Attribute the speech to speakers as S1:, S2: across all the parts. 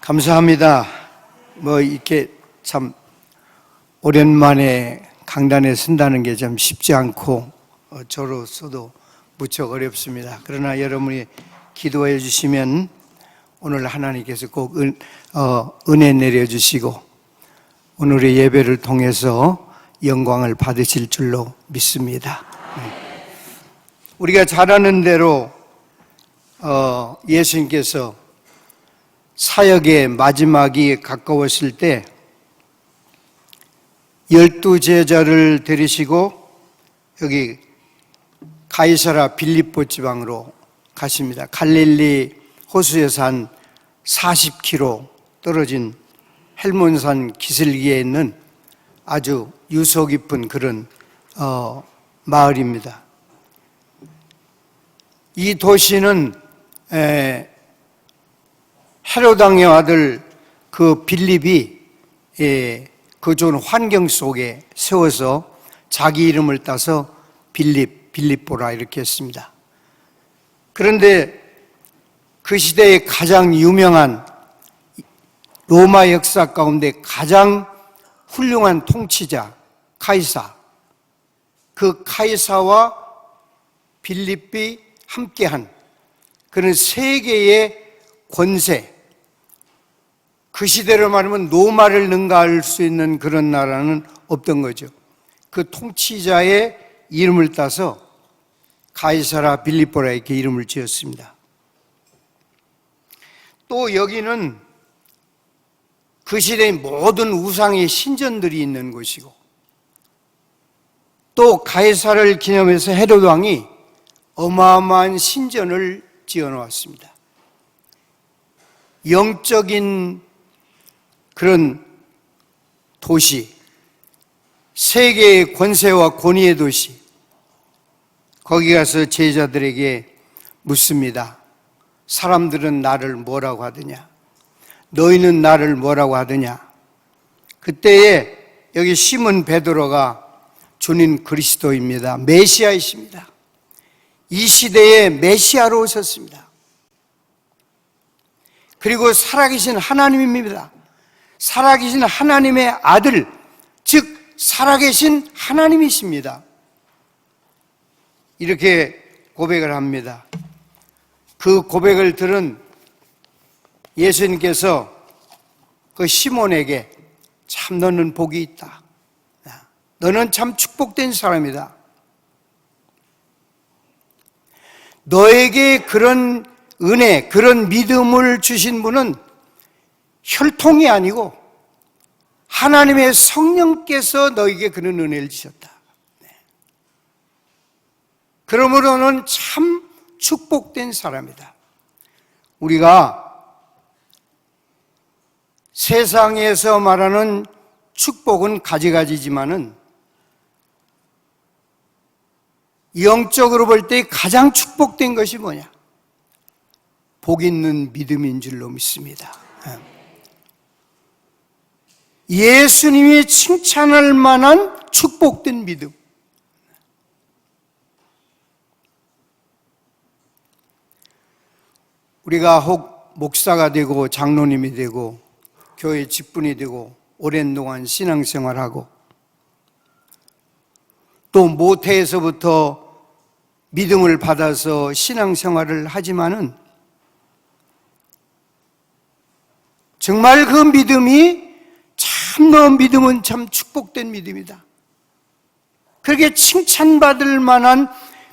S1: 감사합니다. 이렇게 참 오랜만에 강단에 선다는 게 좀 쉽지 않고 저로서도 무척 어렵습니다. 그러나 여러분이 기도해 주시면 오늘 하나님께서 꼭 은혜 내려주시고 오늘의 예배를 통해서 영광을 받으실 줄로 믿습니다. 우리가 잘 아는 대로 예수님께서 사역의 마지막이 가까웠을 때 12제자를 데리시고 여기 가이사라 빌립보 지방으로 가십니다. 갈릴리 호수에서 한 40km 떨어진 헬몬산 기슭에 있는 아주 유서 깊은 그런 마을입니다. 이 도시는 헤롯 왕의 아들 그 빌립이 그 좋은 환경 속에 세워서 자기 이름을 따서 빌립보라 이렇게 했습니다. 그런데 그 시대에 가장 유명한 로마 역사 가운데 가장 훌륭한 통치자 카이사, 그 카이사와 빌립이 함께한 그런 세계의 권세, 그 시대로 말하면 로마를 능가할 수 있는 그런 나라는 없던 거죠. 그 통치자의 이름을 따서 가이사라 빌립보라 이렇게 이름을 지었습니다. 또 여기는 그 시대의 모든 우상의 신전들이 있는 곳이고, 또 가이사를 기념해서 헤롯 왕이 어마어마한 신전을 지어놓았습니다. 영적인 그런 도시, 세계의 권세와 권위의 도시, 거기 가서 제자들에게 묻습니다. 사람들은 나를 뭐라고 하더냐? 너희는 나를 뭐라고 하더냐? 그때에 여기 시몬 베드로가 주님 그리스도입니다. 메시아이십니다. 이 시대에 메시아로 오셨습니다. 그리고 살아계신 하나님입니다. 살아계신 하나님의 아들, 즉 살아계신 하나님이십니다. 이렇게 고백을 합니다. 그 고백을 들은 예수님께서 그 시몬에게 참 너는 복이 있다. 너는 참 축복된 사람이다. 너에게 그런 은혜, 그런 믿음을 주신 분은 혈통이 아니고 하나님의 성령께서 너에게 그런 은혜를 주셨다. 그러므로 너는 참 축복된 사람이다. 우리가 세상에서 말하는 축복은 가지가지지만은 영적으로 볼 때 가장 축복된 것이 뭐냐? 복 있는 믿음인 줄로 믿습니다. 예수님이 칭찬할 만한 축복된 믿음. 우리가 혹 목사가 되고 장로님이 되고 교회 직분이 되고 오랜 동안 신앙생활하고 또 모태에서부터 믿음을 받아서 신앙생활을 하지만은 정말 그 믿음이 너 믿음은 참 축복된 믿음이다. 그렇게 칭찬받을 만한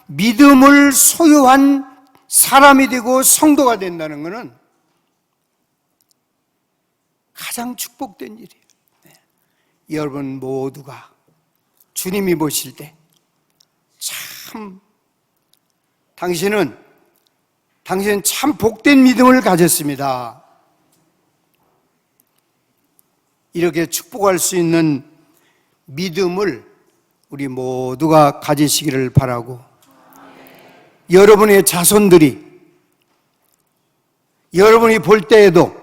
S1: 믿음을 소유한 사람이 되고 성도가 된다는 것은 가장 축복된 일이에요. 여러분 모두가 주님이 보실 때 참 당신은 참 복된 믿음을 가졌습니다. 이렇게 축복할 수 있는 믿음을 우리 모두가 가지시기를 바라고, 여러분의 자손들이 여러분이 볼 때에도,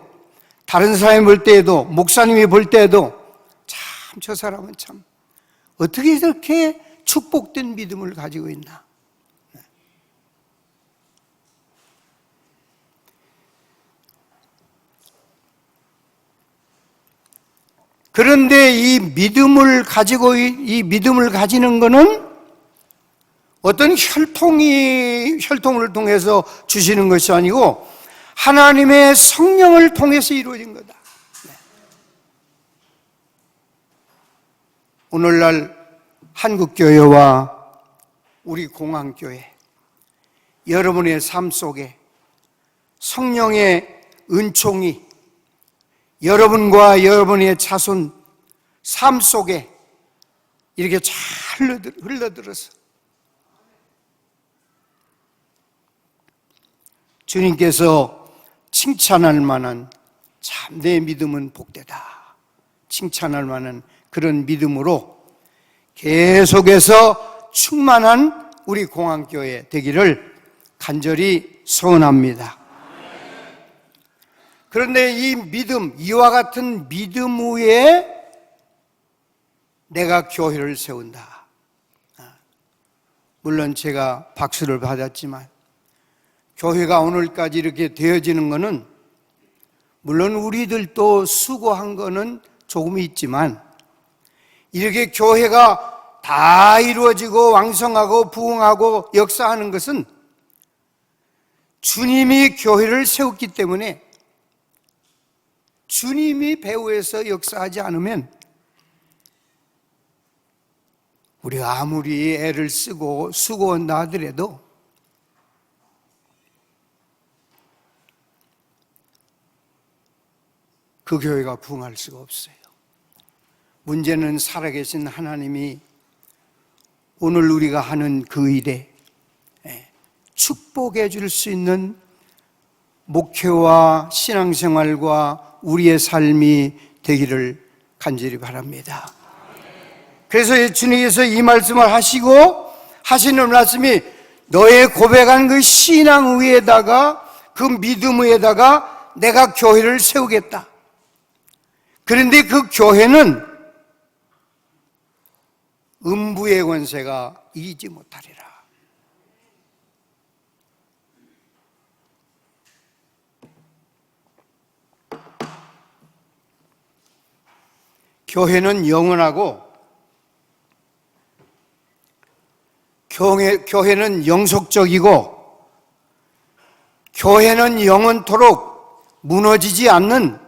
S1: 다른 사람이 볼 때에도, 목사님이 볼 때에도 참 저 사람은 참 어떻게 이렇게 축복된 믿음을 가지고 있나? 그런데 이 믿음을 가지는 것은 어떤 혈통을 통해서 주시는 것이 아니고 하나님의 성령을 통해서 이루어진 거다. 오늘날 한국교회와 우리 공항교회, 여러분의 삶 속에 성령의 은총이 여러분과 여러분의 자손 삶 속에 이렇게 잘 흘러들어서 주님께서 칭찬할 만한 참 내 믿음은 복되다 칭찬할 만한 그런 믿음으로 계속해서 충만한 우리 공항교회 되기를 간절히 소원합니다. 그런데 이 믿음, 이와 같은 믿음 위에 내가 교회를 세운다. 물론 제가 박수를 받았지만 교회가 오늘까지 이렇게 되어지는 것은 물론 우리들도 수고한 거는 조금 있지만 이렇게 교회가 다 이루어지고 왕성하고 부흥하고 역사하는 것은 주님이 교회를 세웠기 때문에 주님이 배후에서 역사하지 않으면 우리가 아무리 애를 쓰고 수고한다 하더라도 그 교회가 부흥할 수가 없어요. 문제는 살아계신 하나님이 오늘 우리가 하는 그 일에 축복해 줄 수 있는 목회와 신앙생활과 우리의 삶이 되기를 간절히 바랍니다. 그래서 주님께서 이 말씀을 하시고 하시는 말씀이 너의 고백한 그 신앙 위에다가 그 믿음 위에다가 내가 교회를 세우겠다. 그런데 그 교회는 음부의 권세가 이기지 못하리라. 교회는 영원하고 교회는 영속적이고 교회는 영원토록 무너지지 않는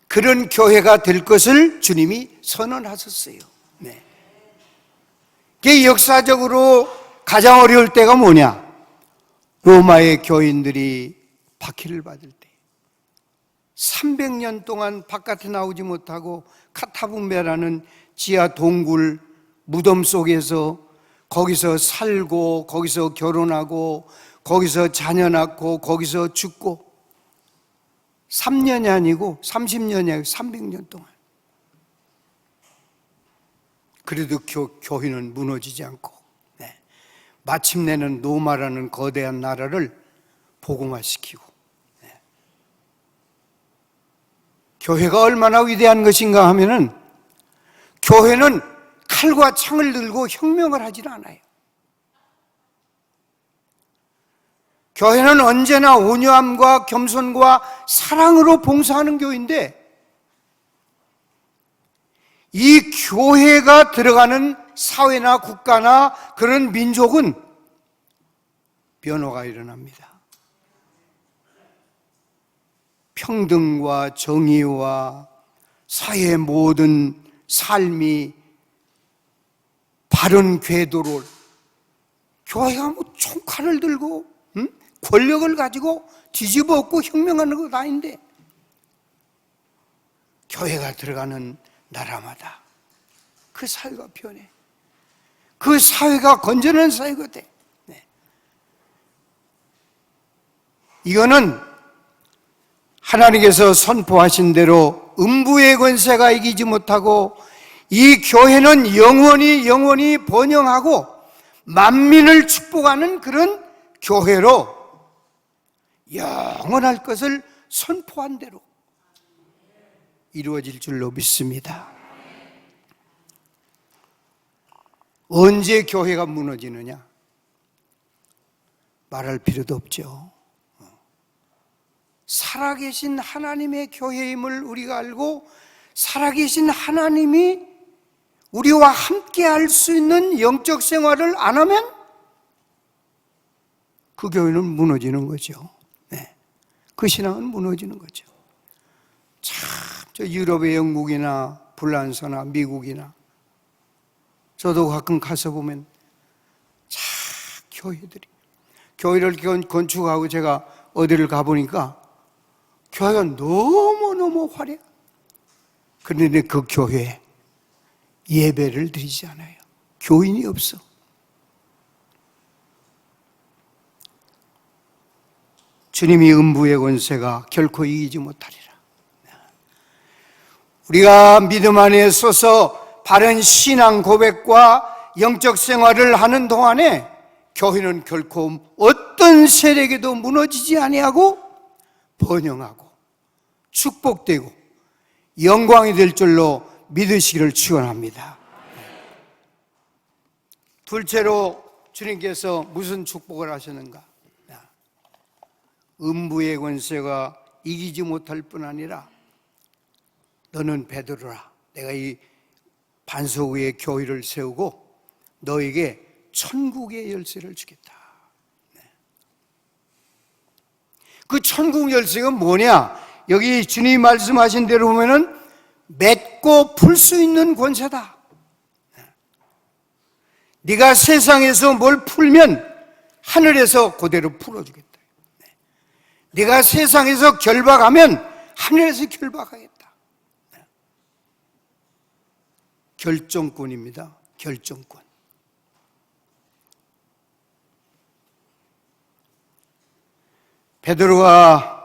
S1: 그런 교회가 될 것을 주님이 선언하셨어요. 네. 그게 역사적으로 가장 어려울 때가 뭐냐? 로마의 교인들이 박해를 받을 때 300년 동안 바깥에 나오지 못하고 카타분베라는 지하 동굴 무덤 속에서 거기서 살고 거기서 결혼하고 거기서 자녀 낳고 거기서 죽고 3년이 아니고 30년이 아니고 300년 동안 그래도 교회는 무너지지 않고 마침내는 로마라는 거대한 나라를 복음화시키고 교회가 얼마나 위대한 것인가 하면은 교회는 칼과 창을 들고 혁명을 하질 않아요. 교회는 언제나 온유함과 겸손과 사랑으로 봉사하는 교회인데 이 교회가 들어가는 사회나 국가나 그런 민족은 변화가 일어납니다. 평등과 정의와 사회의 모든 삶이 바른 궤도를 교회가 뭐 총칼을 들고 권력을 가지고 뒤집어 엎고 혁명하는 것 아닌데 교회가 들어가는 나라마다 그 사회가 변해. 그 사회가 건전한 사회가 돼. 이거는 하나님께서 선포하신 대로 음부의 권세가 이기지 못하고 이 교회는 영원히 번영하고 만민을 축복하는 그런 교회로 영원할 것을 선포한 대로 이루어질 줄로 믿습니다. 언제 교회가 무너지느냐? 말할 필요도 없죠. 살아계신 하나님의 교회임을 우리가 알고 살아계신 하나님이 우리와 함께 할 수 있는 영적 생활을 안 하면 그 교회는 무너지는 거죠. 네. 그 신앙은 무너지는 거죠. 참, 저 유럽의 영국이나 불란서나 미국이나 저도 가끔 가서 보면 참 교회를 건축하고 제가 어디를 가보니까 교회가 너무너무 화려해. 그런데 그 교회에 예배를 드리지 않아요. 교인이 없어. 주님이 음부의 권세가 결코 이기지 못하리라. 우리가 믿음 안에 서서 바른 신앙 고백과 영적 생활을 하는 동안에 교회는 결코 어떤 세력에도 무너지지 아니하고 번영하고 축복되고 영광이 될 줄로 믿으시기를 축원합니다. 둘째로 주님께서 무슨 축복을 하시는가? 음부의 권세가 이기지 못할 뿐 아니라 너는 베드로라, 내가 이 반석 위에 교회를 세우고 너에게 천국의 열쇠를 주겠다. 그 천국 열쇠가 뭐냐? 여기 주님이 말씀하신 대로 보면은 맺고 풀 수 있는 권세다. 네가 세상에서 뭘 풀면 하늘에서 그대로 풀어주겠다. 네가 세상에서 결박하면 하늘에서 결박하겠다. 결정권입니다. 결정권. 베드로가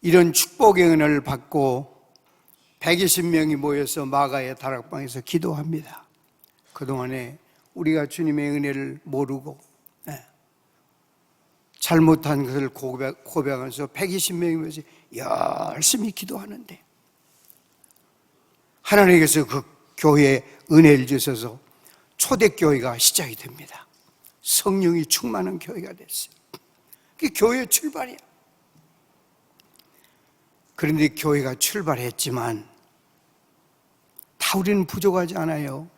S1: 이런 축복의 은혜를 받고 120명이 모여서 마가의 다락방에서 기도합니다. 그동안에 우리가 주님의 은혜를 모르고 잘못한 것을 고백하면서 120명이 모여서 열심히 기도하는데 하나님께서 그 교회에 은혜를 주셔서 초대교회가 시작이 됩니다. 성령이 충만한 교회가 됐어요. 그게 교회의 출발이야. 그런데 교회가 출발했지만 다 우리는 부족하지 않아요.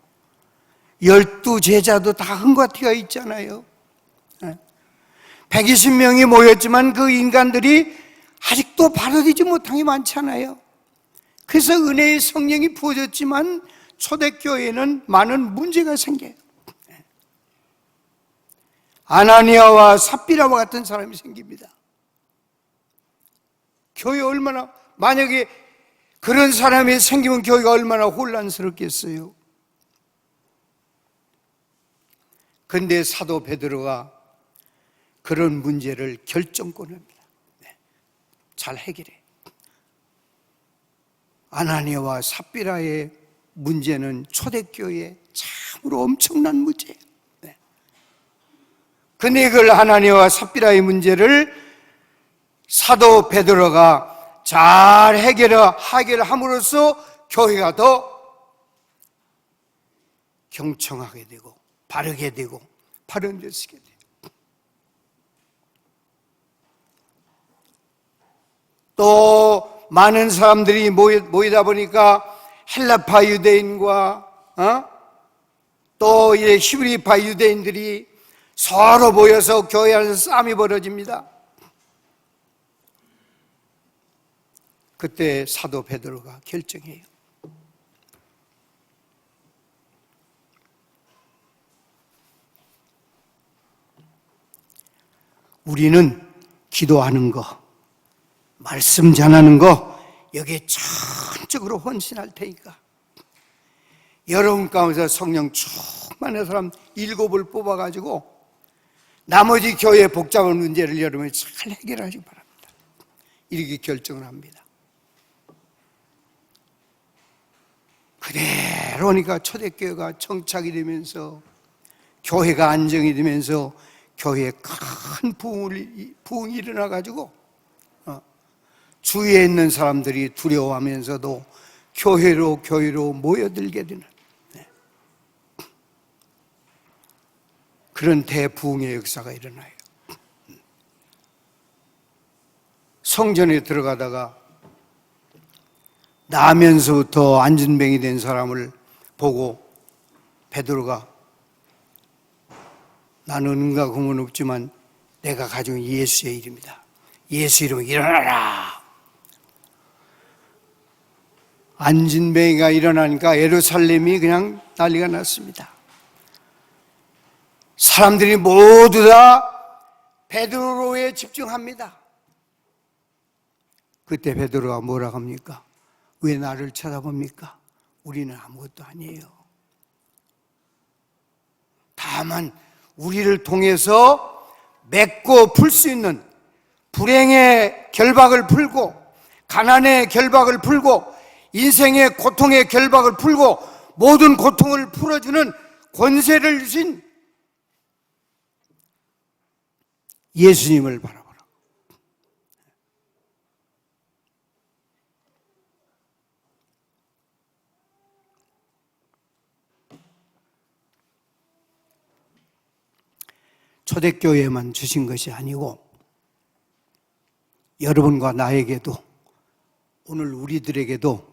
S1: 12제자도 다 흥과 티가 있잖아요. 120명이 모였지만 그 인간들이 아직도 바로되지 못한 게 많잖아요. 그래서 은혜의 성령이 부어졌지만 초대교회에는 많은 문제가 생겨요. 아나니아와 삽비라와 같은 사람이 생깁니다. 교회 얼마나, 만약에 그런 사람이 생기면 교회가 얼마나 혼란스럽겠어요. 그런데 사도 베드로가 그런 문제를 결정권을 합니다. 잘 해결해. 아나니아와 삽비라의 문제는 초대교회에 참으로 엄청난 문제예요. 근데 그걸 아나니아와 삽비라의 문제를 사도 베드로가 잘 해결함으로써 교회가 더 경청하게 되고 바르게 되고 바른 데 서게 돼요. 또 많은 사람들이 모이다 보니까 헬라파 유대인과 또 히브리파 유대인들이 서로 모여서 교회 안에서 싸움이 벌어집니다. 그때 사도 베드로가 결정해요. 우리는 기도하는 거, 말씀 전하는 거 여기에 전적으로 헌신할 테니까 여러분 가운데서 성령 충만한 사람 7을 뽑아가지고 나머지 교회의 복잡한 문제를 여러분이 잘 해결하시기 바랍니다. 이렇게 결정을 합니다. 그대로니까 초대교회가 정착이 되면서 교회가 안정이 되면서 교회에 큰 부흥이 일어나가지고 주위에 있는 사람들이 두려워하면서도 교회로 모여들게 되는 그런 대부흥의 역사가 일어나요. 성전에 들어가다가 나면서부터 안진뱅이 된 사람을 보고 베드로가 나는 은과 금은 없지만 내가 가지고 있는 예수의 이름이다. 예수 이름으로 일어나라. 안진뱅이가 일어나니까 예루살렘이 그냥 난리가 났습니다. 사람들이 모두 다 베드로에 집중합니다. 그때 베드로가 뭐라고 합니까? 왜 나를 쳐다봅니까? 우리는 아무것도 아니에요. 다만 우리를 통해서 맺고 풀 수 있는 불행의 결박을 풀고 가난의 결박을 풀고 인생의 고통의 결박을 풀고 모든 고통을 풀어주는 권세를 주신 예수님을 바라보라. 초대교회만 주신 것이 아니고 여러분과 나에게도 오늘 우리들에게도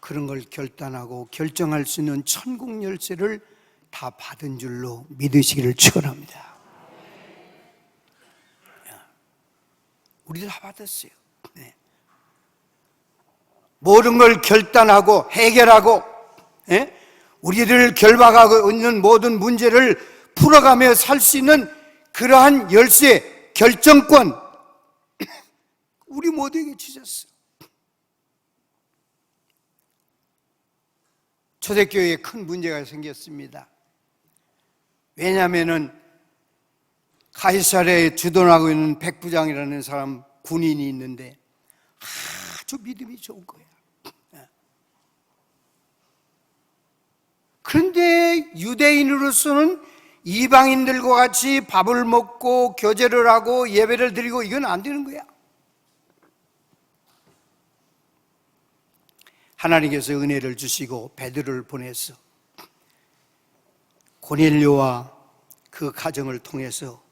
S1: 그런 걸 결단하고 결정할 수 있는 천국 열쇠를 다 받은 줄로 믿으시기를 축원합니다. 우리 다 받았어요. 네. 모든 걸 결단하고 해결하고 우리를 결박하고 있는 모든 문제를 풀어가며 살 수 있는 그러한 열쇠, 결정권 우리 모두에게 주셨어요. 초대교회에 큰 문제가 생겼습니다. 왜냐하면 가이사랴에 주둔하고 있는 백부장이라는 사람 군인이 있는데 아주 믿음이 좋은 거야. 그런데 유대인으로서는 이방인들과 같이 밥을 먹고 교제를 하고 예배를 드리고 이건 안 되는 거야. 하나님께서 은혜를 주시고 베드로를 보내서 고넬료와 그 가정을 통해서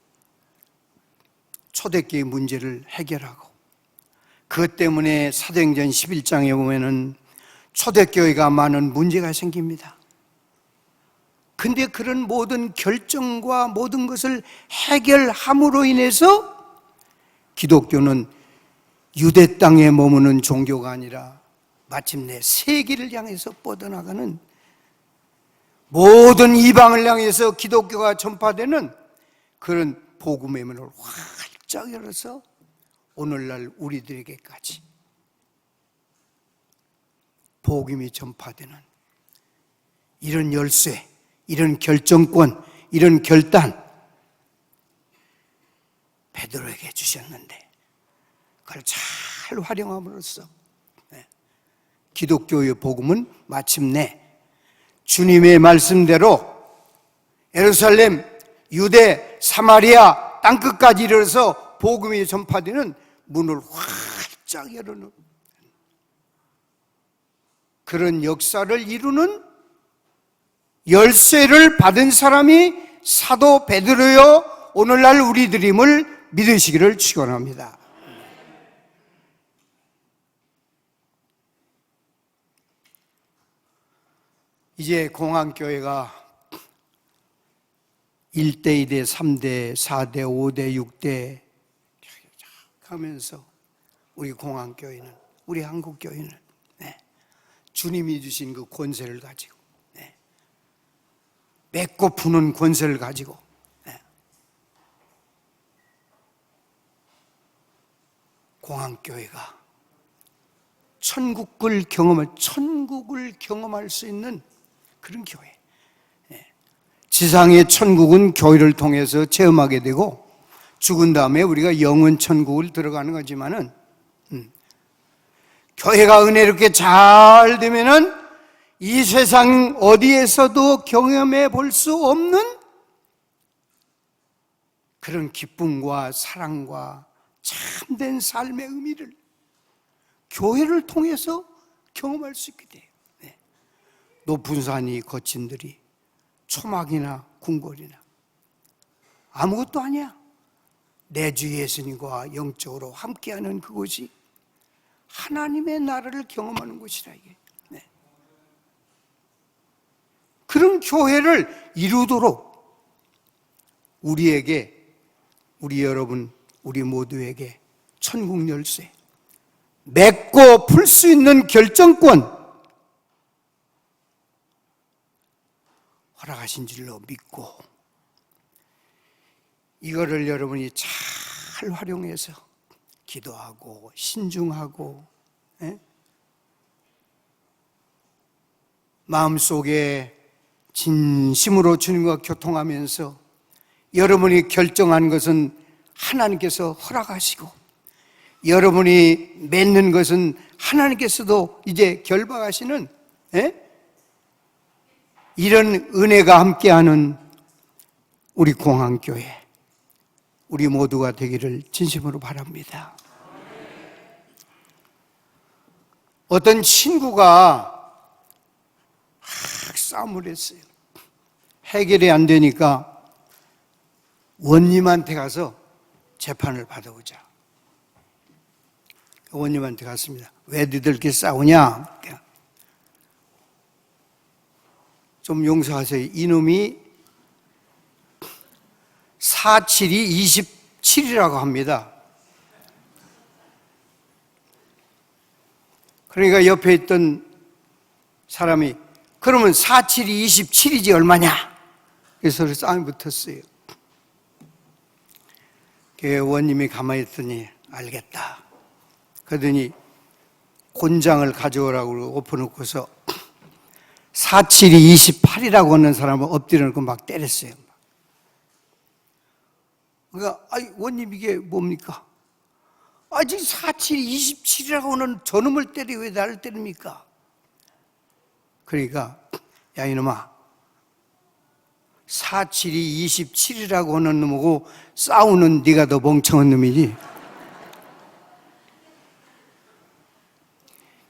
S1: 초대교회 문제를 해결하고 그것 때문에 사도행전 11장에 보면은 초대교회가 많은 문제가 생깁니다. 근데 그런 모든 결정과 모든 것을 해결함으로 인해서 기독교는 유대 땅에 머무는 종교가 아니라 마침내 세계를 향해서 뻗어나가는 모든 이방을 향해서 기독교가 전파되는 그런 복음의 문을 활짝 열어서 오늘날 우리들에게까지 복음이 전파되는 이런 열쇠, 이런 결정권, 이런 결단 베드로에게 주셨는데 그걸 잘 활용함으로써 기독교의 복음은 마침내 주님의 말씀대로 예루살렘, 유대, 사마리아 땅끝까지 이르러서 복음이 전파되는 문을 활짝 열어놓은 그런 역사를 이루는 열쇠를 받은 사람이 사도 베드로여 오늘날 우리들임을 믿으시기를 축원합니다. 이제 공항교회가 1대, 2대, 3대, 4대, 5대, 6대 하면서 우리 공항교회는, 우리 한국교회는 주님이 주신 그 권세를 가지고 맺고 푸는 권세를 가지고 공항교회가 천국을 경험할 수 있는 그런 교회. 지상의 천국은 교회를 통해서 체험하게 되고 죽은 다음에 우리가 영원 천국을 들어가는 거지만은 교회가 은혜롭게 잘 되면은 이 세상 어디에서도 경험해 볼 수 없는 그런 기쁨과 사랑과 참된 삶의 의미를 교회를 통해서 경험할 수 있게 돼요. 높은 산이 거친들이 초막이나 궁궐이나 아무것도 아니야. 내 주 예수님과 영적으로 함께하는 그곳이 하나님의 나라를 경험하는 곳이라 이게. 네. 그런 교회를 이루도록 우리에게, 우리 여러분, 우리 모두에게 천국 열쇠, 맺고 풀 수 있는 결정권 허락하신 줄로 믿고, 이거를 여러분이 잘 활용해서 기도하고 신중하고, 마음속에 진심으로 주님과 교통하면서 여러분이 결정한 것은 하나님께서 허락하시고, 여러분이 맺는 것은 하나님께서도 이제 결박하시는 이런 은혜가 함께하는 우리 공항교회, 우리 모두가 되기를 진심으로 바랍니다. 어떤 친구가 싸움을 했어요. 해결이 안 되니까 원님한테 가서 재판을 받아오자. 원님한테 갔습니다. 왜 너희들끼리 싸우냐? 좀 용서하세요. 이놈이 472 27이라고 합니다. 그러니까 옆에 있던 사람이 그러면 472 27이지 얼마냐? 그래서 싸움이 붙었어요. 원님이 가만히 있더니 알겠다. 그러더니 곤장을 가져오라고 엎어놓고서 472 28이라고 하는 사람을 엎드려 놓고 막 때렸어요. 그러니까 원님 이게 뭡니까? 지금 472 27이라고 하는 저놈을 때려 왜 나를 때립니까? 그러니까 야 이놈아, 472 27이라고 하는 놈하고 싸우는 네가 더 멍청한 놈이지.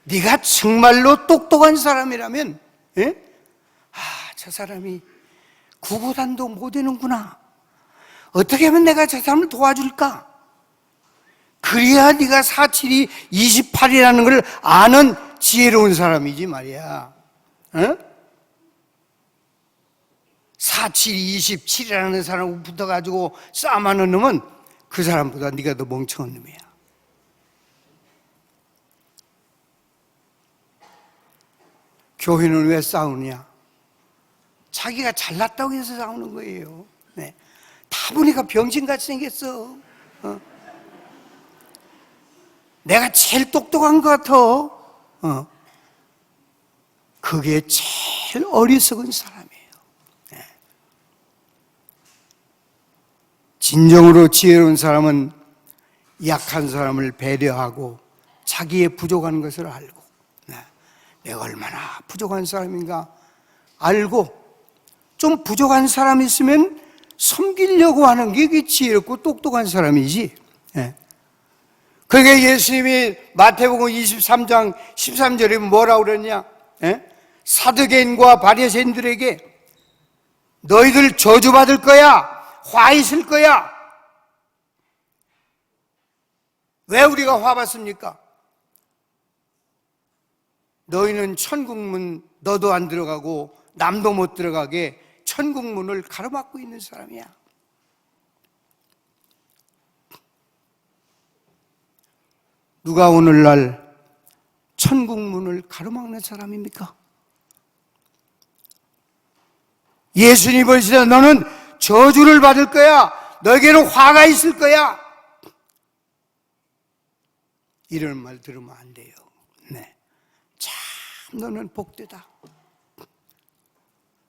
S1: 네가 정말로 똑똑한 사람이라면, 저 사람이 구구단도 못 되는구나. 어떻게 하면 내가 저 사람을 도와줄까? 그래야 네가 472 28이라는 걸 아는 지혜로운 사람이지 말이야. 472 27이라는 사람하고 붙어가지고 싸움하는 놈은 그 사람보다 네가 더 멍청한 놈이야. 교회는 왜 싸우느냐? 자기가 잘났다고 해서 싸우는 거예요. 네. 다 보니까 병신같이 생겼어. 내가 제일 똑똑한 것 같아. 그게 제일 어리석은 사람이에요. 네. 진정으로 지혜로운 사람은 약한 사람을 배려하고 자기의 부족한 것을 알고, 내가 얼마나 부족한 사람인가 알고, 좀 부족한 사람이 있으면 섬기려고 하는 게 지혜롭고 똑똑한 사람이지. 그게 예수님이 마태복음 23장 13절에 뭐라고 그랬냐? 사두개인과 바리새인들에게 너희들 저주받을 거야, 화 있을 거야. 왜 우리가 화 받습니까? 너희는 천국문 너도 안 들어가고 남도 못 들어가게 천국문을 가로막고 있는 사람이야. 누가 오늘날 천국문을 가로막는 사람입니까? 예수님이 보시되 너는 저주를 받을 거야, 너에게는 화가 있을 거야, 이런 말 들으면 안 돼요. 네. 참 너는 복되다,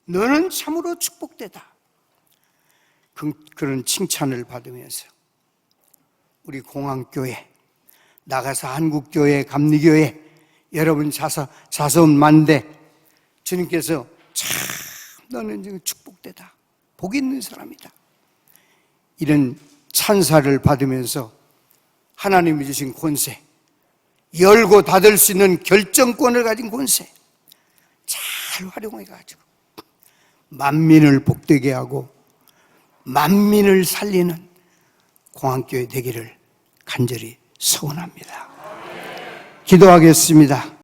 S1: 너는 참으로 축복되다, 그런 칭찬을 받으면서 우리 공항교회 나가서 한국교회, 감리교회 여러분 자손 만대 주님께서 참 너는 지금 축복되다, 복 있는 사람이다, 이런 찬사를 받으면서 하나님이 주신 권세, 열고 닫을 수 있는 결정권을 가진 권세 잘 활용해가지고 만민을 복되게 하고 만민을 살리는 공안교회 되기를 간절히 소원합니다. 기도하겠습니다.